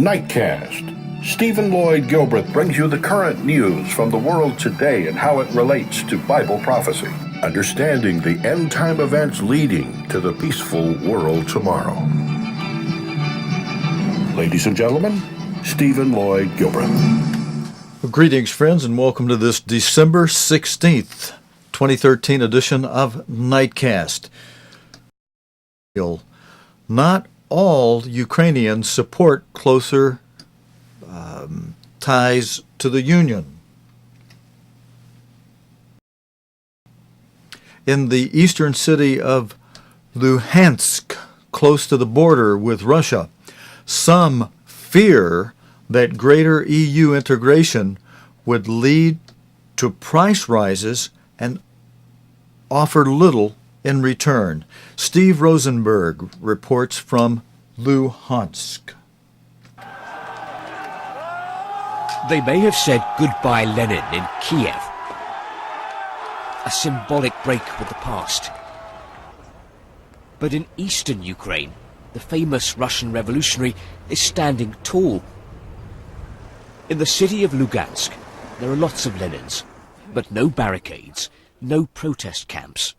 Nightcast. Stephen Lloyd Gilbreth brings you the current news from the world today and how it relates to Bible prophecy. Understanding the end-time events leading to the peaceful world tomorrow. Ladies and gentlemen, Stephen Lloyd Gilbreth. Well, greetings, friends, and welcome to this December 16th, 2013 edition of Nightcast. Not all Ukrainians support closer ties to the Union. In the eastern city of Luhansk, close to the border with Russia, some fear that greater EU integration would lead to price rises and offer little in return. Steve Rosenberg reports from Luhansk. They may have said goodbye Lenin in Kiev, a symbolic break with the past. But in eastern Ukraine, the famous Russian revolutionary is standing tall. In the city of Luhansk, there are lots of Lenins, but no barricades, no protest camps.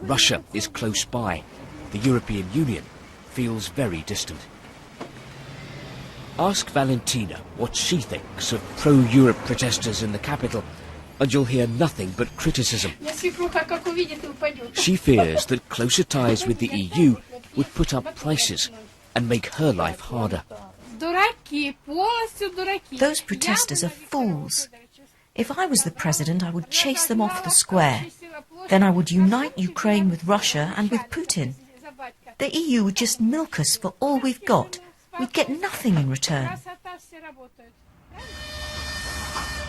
Russia is close by. The European Union feels very distant. Ask Valentina what she thinks of pro-Europe protesters in the capital, and you'll hear nothing but criticism. She fears that closer ties with the EU would put up prices and make her life harder. Those protesters are fools. If I was the president, I would chase them off the square. Then I would unite Ukraine with Russia and with Putin. The EU would just milk us for all we've got. We'd get nothing in return.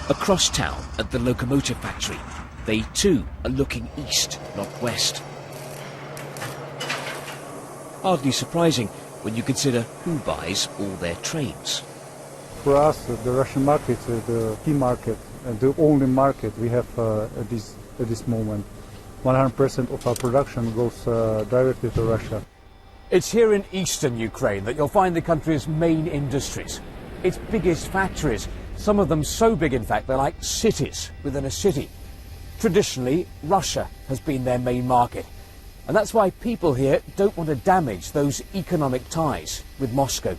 Across town at the locomotive factory, they too are looking east, not west. Hardly surprising when you consider who buys all their trains. For us, the Russian market is the key market and the only market we have at this moment. 100% of our production goes directly to Russia. It's here in eastern Ukraine that you'll find the country's main industries. Its biggest factories, some of them so big in fact they're like cities within a city. Traditionally, Russia has been their main market. And that's why people here don't want to damage those economic ties with Moscow.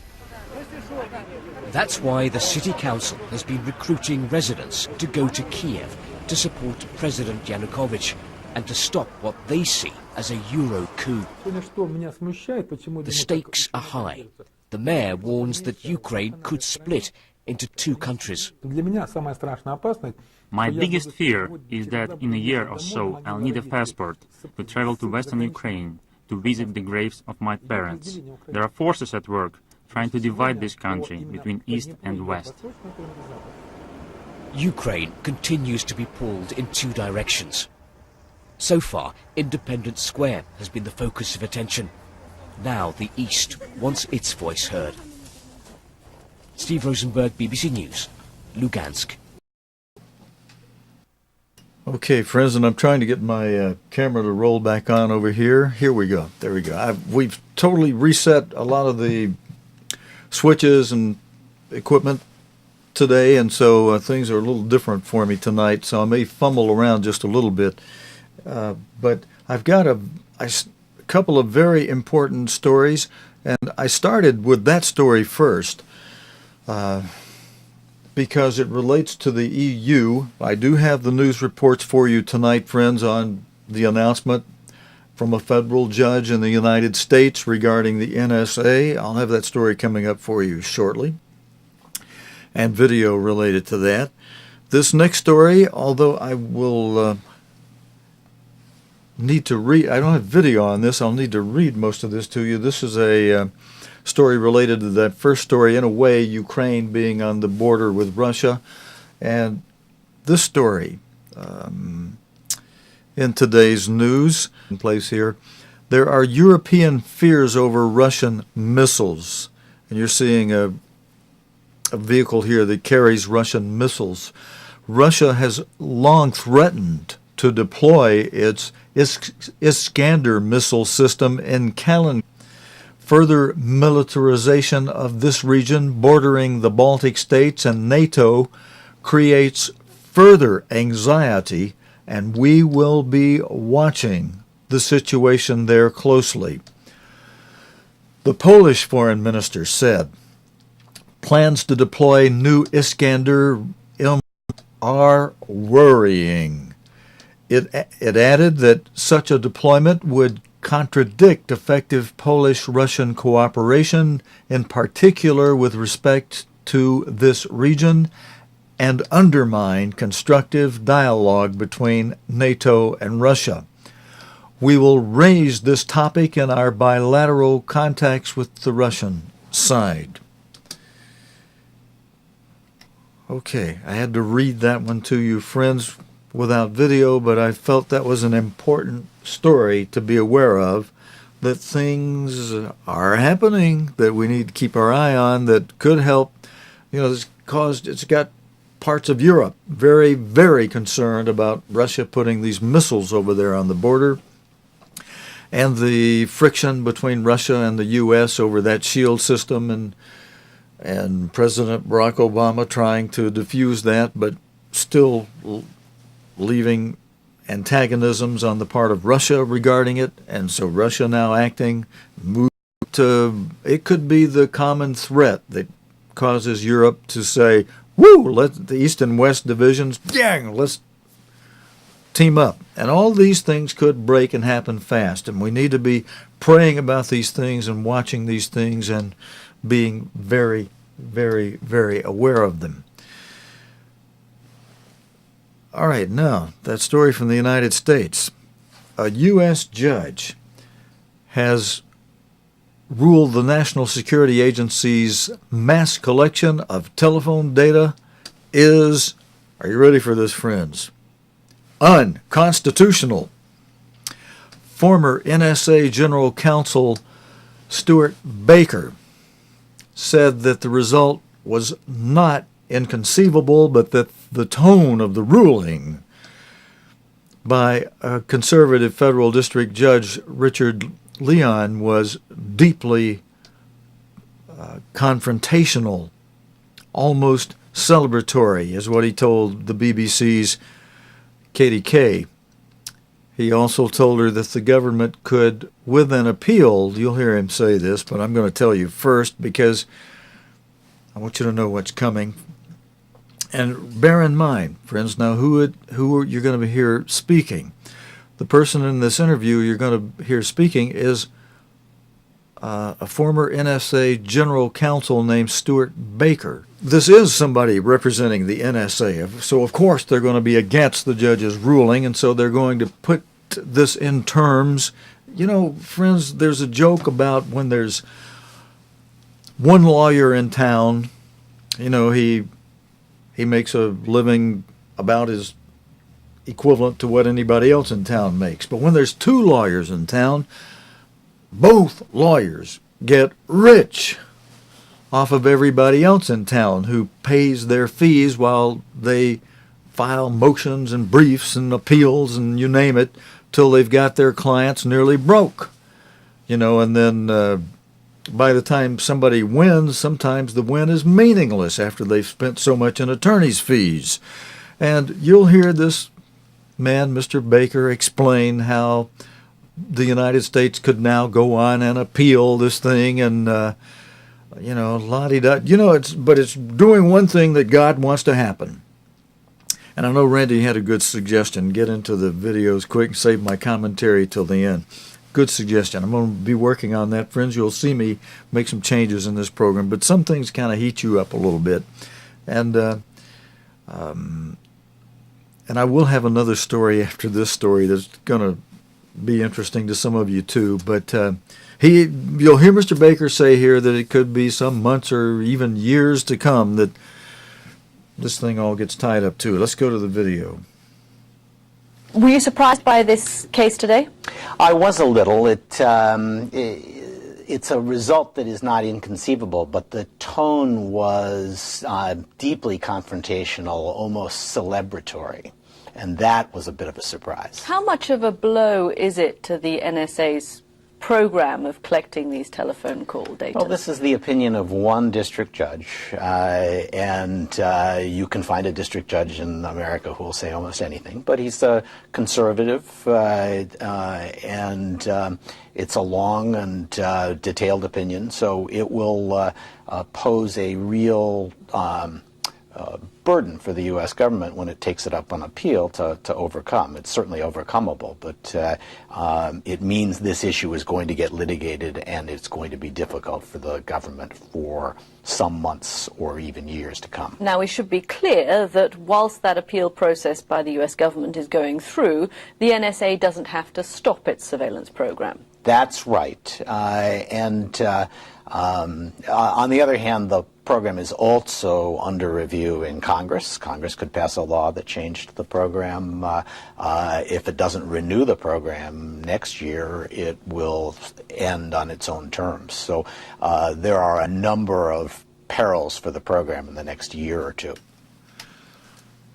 That's why the city council has been recruiting residents to go to Kiev to support President Yanukovych and to stop what they see as a Euro coup. The stakes are high. The mayor warns that Ukraine could split into two countries. My biggest fear is that in a year or so I'll need a passport to travel to Western Ukraine to visit the graves of my parents. There are forces at work trying to divide this country between East and West. Ukraine continues to be pulled in two directions. So far, Independence Square has been the focus of attention. Now the East wants its voice heard. Steve Rosenberg, BBC News, Luhansk. Okay, friends, and I'm trying to get my camera to roll back on over here. Here we go. There we go. We've totally reset a lot of the switches and equipment today, and so things are a little different for me tonight, so I may fumble around just a little bit. But I've got a couple of very important stories, and I started with that story first because it relates to the EU. I do have the news reports for you tonight, friends, on the announcement from a federal judge in the United States regarding the NSA. I'll have that story coming up for you shortly, and video related to that. This next story, although I will need to read, I don't have video on this, I'll need to read most of this to you. This is a story related to that first story, in a way, Ukraine being on the border with Russia. And this story, in today's news, in place here, there are European fears over Russian missiles. And you're seeing a vehicle here that carries Russian missiles. Russia has long threatened to deploy its Iskander missile system in Kaliningrad. Further militarization of this region bordering the Baltic states and NATO creates further anxiety, and we will be watching the situation there closely. The Polish foreign minister said, plans to deploy new Iskander-M are worrying. It added that such a deployment would contradict effective Polish-Russian cooperation, in particular with respect to this region, and undermine constructive dialogue between NATO and Russia. We will raise this topic in our bilateral contacts with the Russian side. Okay, I had to read that one to you, friends, without video, but I felt that was an important story to be aware of, that things are happening that we need to keep our eye on that could help. It's got parts of Europe very, very concerned about Russia putting these missiles over there on the border, and the friction between Russia and the U.S. over that shield system, and President Barack Obama trying to diffuse that, but still leaving antagonisms on the part of Russia regarding it, and so Russia now acting, it could be the common threat that causes Europe to say, woo, let the East and West divisions, let's team up. And all these things could break and happen fast, and we need to be praying about these things and watching these things and being very, very, very aware of them. All right, now, that story from the United States. A U.S. judge has ruled the National Security Agency's mass collection of telephone data is, are you ready for this, friends? Unconstitutional. Former NSA General Counsel Stuart Baker said that the result was not inconceivable, but that the tone of the ruling by a conservative federal district judge, Richard Leon, was deeply confrontational, almost celebratory, is what he told the BBC's Katie Kay. He also told her that the government could, with an appeal, you'll hear him say this, but I'm going to tell you first because I want you to know what's coming. And bear in mind, friends, now who you're going to hear speaking. The person in this interview you're going to hear speaking is a former NSA General Counsel named Stuart Baker. This is somebody representing the NSA, so of course they're going to be against the judge's ruling, and so they're going to put this in terms. You know, friends, there's a joke about when there's one lawyer in town, you know, he makes a living about as equivalent to what anybody else in town makes. But when there's two lawyers in town, both lawyers get rich off of everybody else in town who pays their fees while they file motions and briefs and appeals and you name it till they've got their clients nearly broke. You know, and then by the time somebody wins, sometimes the win is meaningless after they've spent so much in attorney's fees. And you'll hear this man, Mr. Baker, explain how the United States could now go on and appeal this thing and, you know, la-di-da. You know, it's doing one thing that God wants to happen. And I know Randy had a good suggestion. Get into the videos quick and save my commentary till the end. Good suggestion. I'm going to be working on that, friends. You'll see me make some changes in this program, but some things kind of heat you up a little bit. And I will have another story after this story that's going to be interesting to some of you too. But you'll hear Mr. Baker say here that it could be some months or even years to come that this thing all gets tied up too. Let's go to the video. Were you surprised by this case today? I was a little. It's a result that is not inconceivable, but the tone was deeply confrontational, almost celebratory, and that was a bit of a surprise. How much of a blow is it to the NSA's program of collecting these telephone call data? Well, this is the opinion of one district judge, and you can find a district judge in America who will say almost anything, but he's a conservative, and it's a long and detailed opinion, so it will pose a real burden for the U.S. government when it takes it up on appeal to overcome. It's certainly overcomeable, but it means this issue is going to get litigated, and it's going to be difficult for the government for some months or even years to come. Now, we should be clear that whilst that appeal process by the U.S. government is going through, the NSA doesn't have to stop its surveillance program. That's right. On the other hand, the program is also under review in Congress. Congress could pass a law that changed the program. If it doesn't renew the program next year, it will end on its own terms. So there are a number of perils for the program in the next year or two.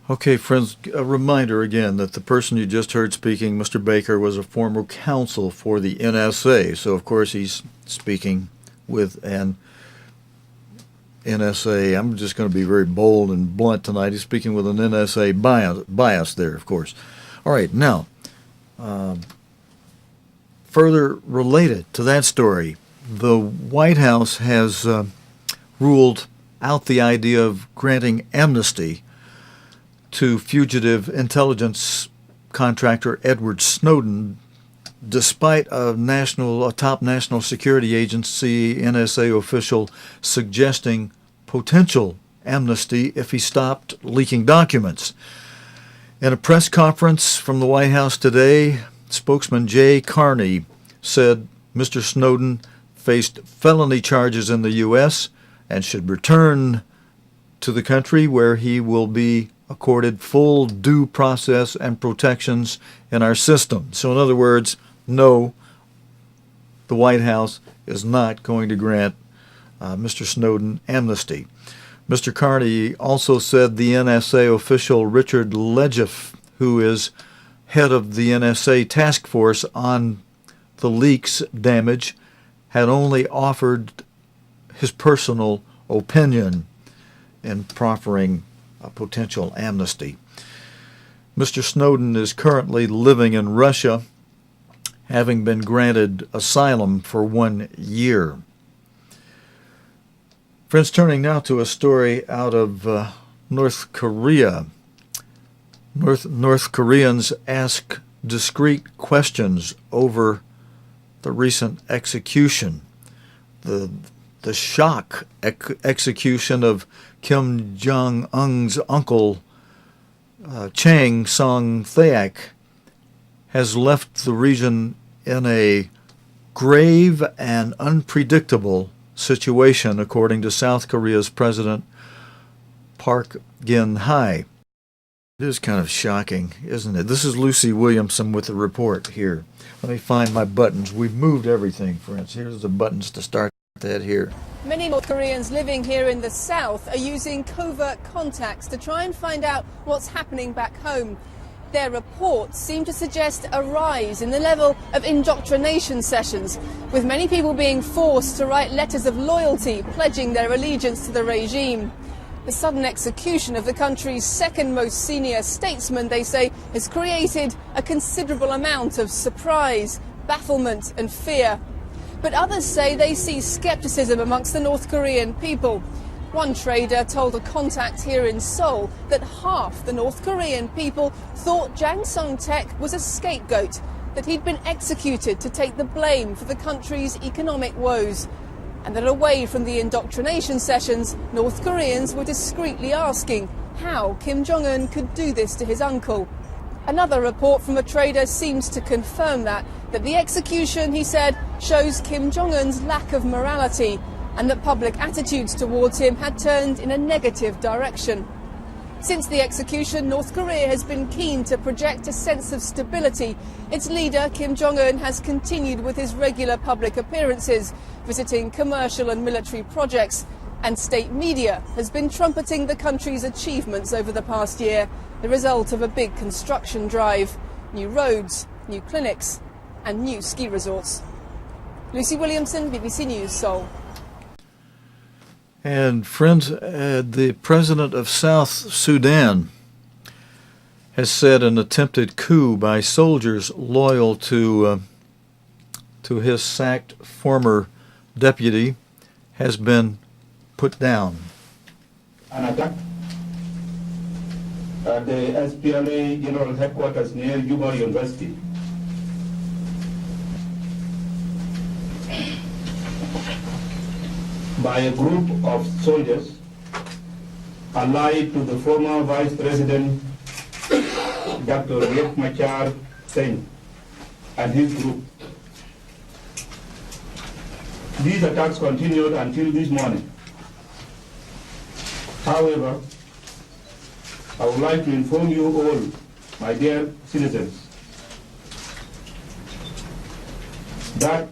Okay, friends, a reminder again that the person you just heard speaking, Mr. Baker, was a former counsel for the NSA. So, of course, he's speaking with an NSA. I'm just going to be very bold and blunt tonight. He's speaking with an NSA bias there, of course. All right, now, further related to that story, the White House has ruled out the idea of granting amnesty to fugitive intelligence contractor Edward Snowden, despite a top national security agency NSA official suggesting potential amnesty if he stopped leaking documents. In a press conference from the White House today, spokesman Jay Carney said Mr. Snowden faced felony charges in the U.S. and should return to the country where he will be accorded full due process and protections in our system. So in other words, no, the White House is not going to grant Mr. Snowden amnesty. Mr. Carney also said the NSA official Richard Legeff, who is head of the NSA task force on the leaks damage, had only offered his personal opinion in proffering a potential amnesty. Mr. Snowden is currently living in Russia, having been granted asylum for 1 year. Friends, turning now to a story out of North Korea. North Koreans ask discreet questions over the recent execution, the shock execution of Kim Jong-un's uncle, Chang Song-thaek, has left the region in a grave and unpredictable situation, according to South Korea's President Park Geun-hye. It is kind of shocking, isn't it? This is Lucy Williamson with the report here. Let me find my buttons. We've moved everything, friends. Here's the buttons to start that here. Many North Koreans living here in the south are using covert contacts to try and find out what's happening back home. Their reports seem to suggest a rise in the level of indoctrination sessions, with many people being forced to write letters of loyalty pledging their allegiance to the regime. The sudden execution of the country's second most senior statesman, they say, has created a considerable amount of surprise, bafflement and fear. But others say they see skepticism amongst the North Korean people. One trader told a contact here in Seoul that half the North Korean people thought Jang Song-thaek was a scapegoat, that he'd been executed to take the blame for the country's economic woes, and that away from the indoctrination sessions, North Koreans were discreetly asking how Kim Jong-un could do this to his uncle. Another report from a trader seems to confirm that the execution, he said, shows Kim Jong-un's lack of morality, and that public attitudes towards him had turned in a negative direction. Since the execution, North Korea has been keen to project a sense of stability. Its leader, Kim Jong-un, has continued with his regular public appearances, visiting commercial and military projects, and state media has been trumpeting the country's achievements over the past year, the result of a big construction drive, new roads, new clinics, and new ski resorts. Lucy Williamson, BBC News, Seoul. And friends, the president of South Sudan has said an attempted coup by soldiers loyal to his sacked former deputy has been put down. An attack at the SPLA General Headquarters near Juba University. By a group of soldiers allied to the former Vice President Dr. Riek Machar Singh and his group. These attacks continued until this morning. However, I would like to inform you all, my dear citizens, that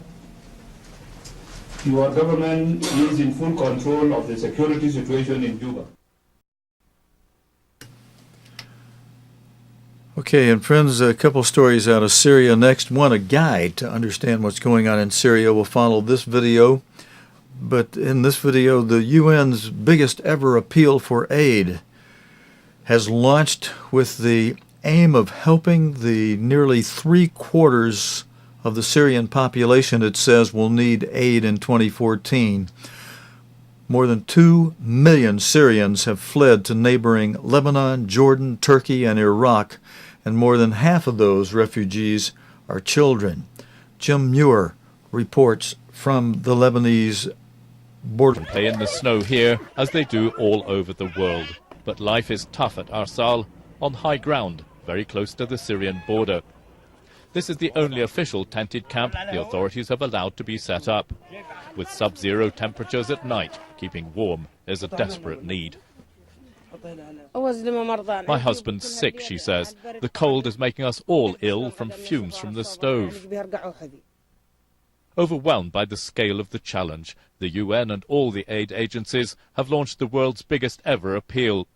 your government is in full control of the security situation in Juba. Okay, and friends, a couple stories out of Syria next. One, a guide to understand what's going on in Syria. We'll follow this video. But in this video, the UN's biggest ever appeal for aid has launched with the aim of helping the nearly 3/4 of the Syrian population it says will need aid in 2014. More than 2 million Syrians have fled to neighboring Lebanon, Jordan, Turkey, and Iraq, and more than half of those refugees are children. Jim Muir reports from the Lebanese border. Play in the snow here as they do all over the world. But life is tough at Arsal, on high ground, very close to the Syrian border. This is the only official tented camp the authorities have allowed to be set up. With sub-zero temperatures at night, keeping warm is a desperate need. My husband's sick, she says. The cold is making us all ill from fumes from the stove. Overwhelmed by the scale of the challenge, the UN and all the aid agencies have launched the world's biggest ever appeal.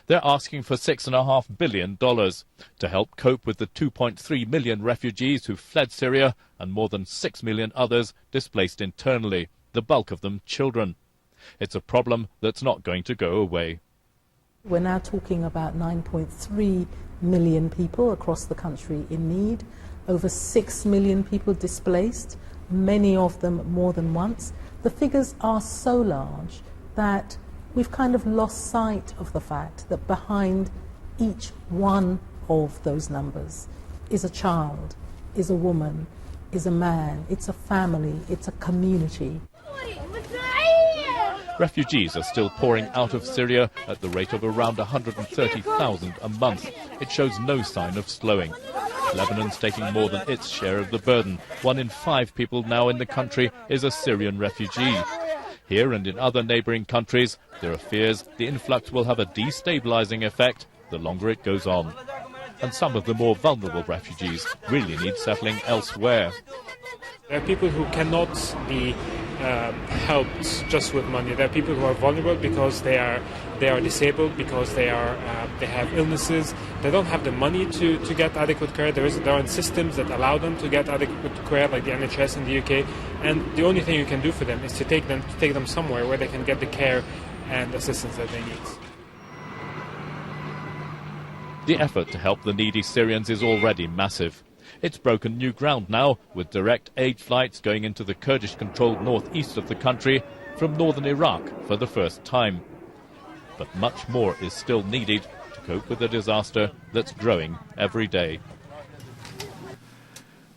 They're asking for $6.5 billion to help cope with the 2.3 million refugees who fled Syria and more than 6 million others displaced internally, the bulk of them children. It's a problem that's not going to go away. We're now talking about 9.3 million people across the country in need, over 6 million people displaced, many of them more than once. The figures are so large that we've kind of lost sight of the fact that behind each one of those numbers is a child, is a woman, is a man, it's a family, it's a community. Refugees are still pouring out of Syria at the rate of around 130,000 a month. It shows no sign of slowing. Lebanon's taking more than its share of the burden. 1 in 5 people now in the country is a Syrian refugee. Here and in other neighboring countries, there are fears the influx will have a destabilizing effect the longer it goes on. And some of the more vulnerable refugees really need settling elsewhere. There are people who cannot be helped just with money. There are people who are vulnerable because they are disabled, because they have illnesses. They don't have the money to get adequate care. There aren't systems that allow them to get adequate care, like the NHS in the UK. And the only thing you can do for them is to take them somewhere where they can get the care and assistance that they need. The effort to help the needy Syrians is already massive. It's broken new ground now, with direct aid flights going into the Kurdish-controlled northeast of the country from northern Iraq for the first time. But much more is still needed to cope with a disaster that's growing every day.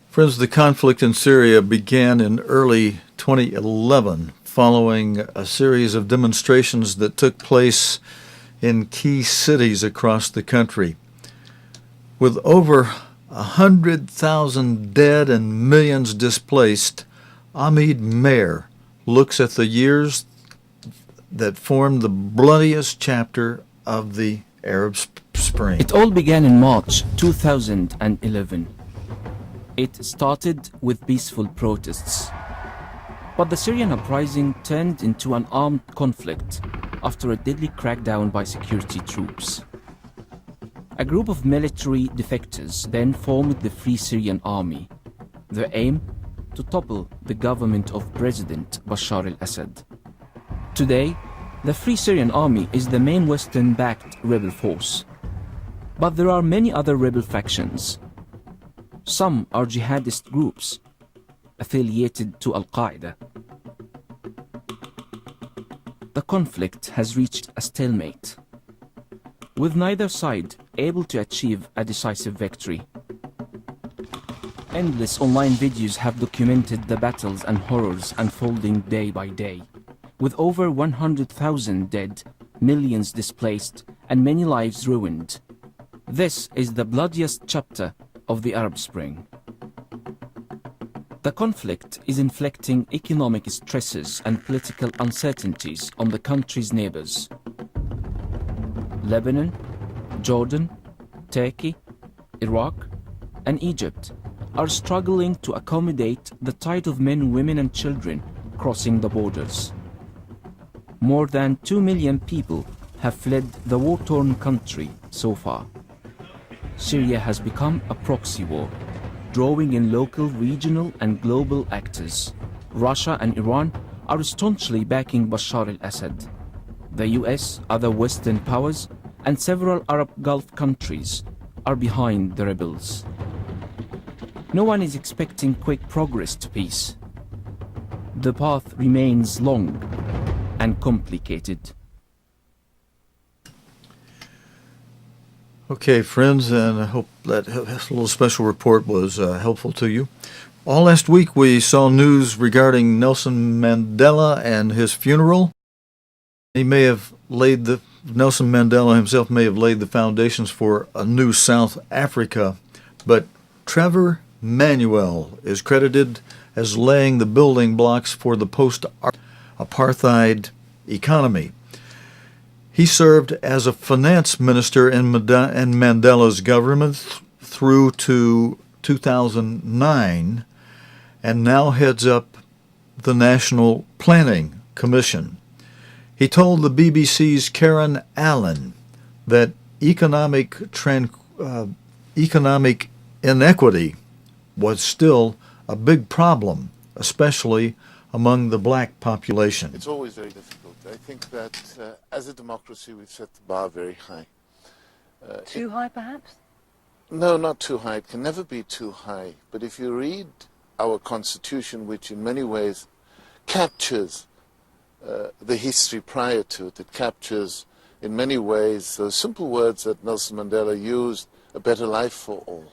Friends, the conflict in Syria began in early 2011 following a series of demonstrations that took place in key cities across the country. With over 100,000 dead and millions displaced, Ahmed Mayer looks at the years that formed the bloodiest chapter of the Arab Spring. It all began in March 2011. It started with peaceful protests. But the Syrian uprising turned into an armed conflict after a deadly crackdown by security troops. A group of military defectors then formed the Free Syrian Army. Their aim? to topple the government of President Bashar al-Assad. Today, the Free Syrian Army is the main Western-backed rebel force. But there are many other rebel factions. Some are jihadist groups affiliated to Al-Qaeda. The conflict has reached a stalemate, with neither side able to achieve a decisive victory. Endless online videos have documented the battles and horrors unfolding day by day, with over 100,000 dead, millions displaced, and many lives ruined. This is the bloodiest chapter of the Arab Spring. The conflict is inflicting economic stresses and political uncertainties on the country's neighbors. Lebanon, Jordan, Turkey, Iraq, and Egypt are struggling to accommodate the tide of men, women, and children crossing the borders. More than 2 million people have fled the war-torn country so far. Syria has become a proxy war, drawing in local, regional, and global actors. Russia and Iran are staunchly backing Bashar al-Assad. The US, other Western powers, and several Arab Gulf countries are behind the rebels. No one is expecting quick progress to peace. The path remains long and complicated. Okay, friends, and I hope that little special report was helpful to you. All last week we saw news regarding Nelson Mandela and his funeral. Nelson Mandela himself may have laid the foundations for a new South Africa, but Trevor Manuel is credited as laying the building blocks for the post-apartheid economy. He served as a finance minister in Mandela's government through to 2009 and now heads up the National Planning Commission. He told the BBC's Karen Allen that economic inequity was still a big problem, especially among the black population. It's always very difficult. I think that as a democracy we've set the bar very high. Too high, perhaps? No, not too high. It can never be too high. But if you read our Constitution, which in many ways captures the history prior to it, it captures in many ways those simple words that Nelson Mandela used, a better life for all,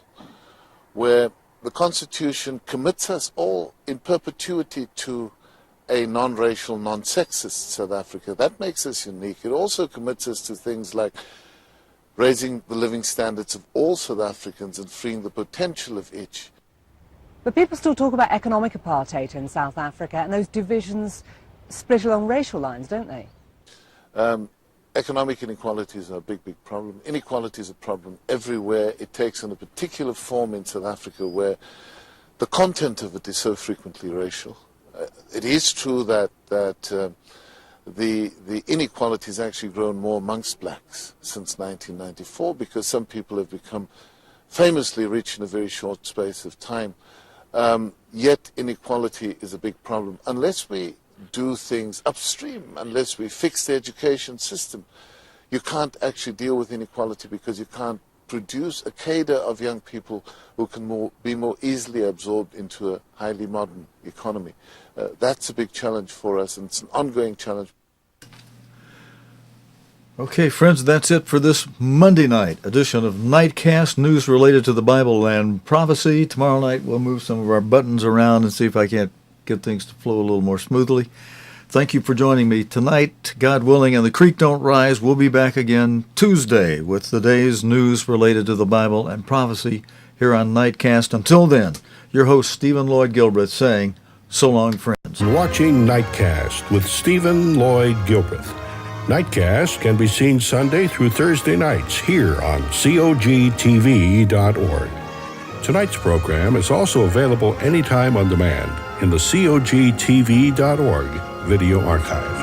where the Constitution commits us all in perpetuity to a non-racial, non-sexist South Africa. That makes us unique. It also commits us to things like raising the living standards of all South Africans and freeing the potential of each. But people still talk about economic apartheid in South Africa, and those divisions split along racial lines, don't they? Economic inequalities are a big, big problem. Inequality is a problem everywhere. It takes on a particular form in South Africa where the content of it is so frequently racial. It is true that the inequality has actually grown more amongst blacks since 1994 because some people have become famously rich in a very short space of time. Yet inequality is a big problem. Unless we do things upstream, unless we fix the education system, you can't actually deal with inequality because you can't produce a cadre of young people who can be more easily absorbed into a highly modern economy. That's a big challenge for us, and it's an ongoing challenge. Okay, friends, that's it for this Monday night edition of Nightcast, news related to the Bible and prophecy. Tomorrow night we'll move some of our buttons around and see if I can't get things to flow a little more smoothly. Thank you for joining me tonight. God willing, and the creek don't rise. We'll be back again Tuesday with the day's news related to the Bible and prophecy here on Nightcast. Until then, your host, Stephen Lloyd Gilbreth, saying, so long, friends. You're watching Nightcast with Stephen Lloyd Gilbreth. Nightcast can be seen Sunday through Thursday nights here on cogtv.org. Tonight's program is also available anytime on demand in the cogtv.org video archive.